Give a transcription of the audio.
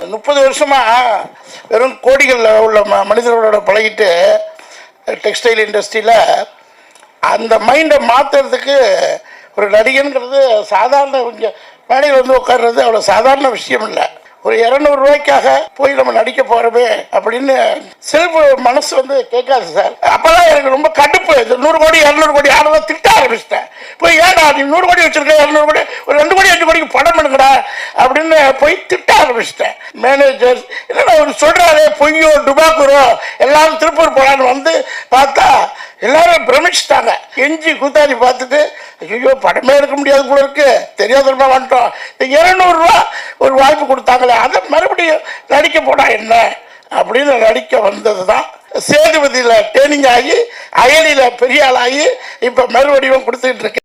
30 வருஷமா வெறும் கோடிகளில் உள்ள மனிதர்களோட பழகிட்டு டெக்ஸ்டைல் இண்டஸ்ட்ரியில் அந்த மைண்டை மாற்றுறதுக்கு ஒரு நடிகனுங்கிறது சாதாரண மேடையில் வந்து உட்கார்றது அவ்வளோ சாதாரண விஷயம் இல்லை. ஒரு 200 ரூபாய்க்காக போய் நம்ம நடிக்க போகிறோமே அப்படின்னு செல்ஃப் மனசு வந்து கேட்காது சார். அப்போதான் எனக்கு ரொம்ப கடுப்பு. 100 கோடி 200 கோடி ஆனதான் திட்ட ஆரம்பிச்சிட்டேன். போய் ஏடா நீ 100 கோடி வச்சிருக்க, 200 கோடி ஒரு 2 கோடி 5 கோடிக்கு படம் பண்ணுங்கடா அப்படின்னு போய் திட்ட ஆரம்பிச்சிட்டேன். மேனேஜர் என்னடா அவர் சொல்கிறாரு பொய்யோ டுபாக்குறோ எல்லாரும் திருப்பூர் போகலான்னு வந்து பார்த்தா எல்லாரும் பிரமிச்சிட்டாங்க. எஞ்சி கூத்தாடி பார்த்துட்டு ஐயோ படமே எடுக்க முடியாது போல இருக்கு, தெரியாதமா வந்துட்டோம். இந்த 200 ரூபா ஒரு வாய்ப்பு கொடுத்தாங்களே அதை மறுபடியும் நடிக்க போனா என்ன அப்படின்னு நடிக்க வந்தது தான். சேதுபதியில் ட்ரெயினிங் ஆகி அயலியில் பெரிய ஆளாகி இப்போ மறுபடியும் கொடுத்துக்கிட்டு இருக்கேன்.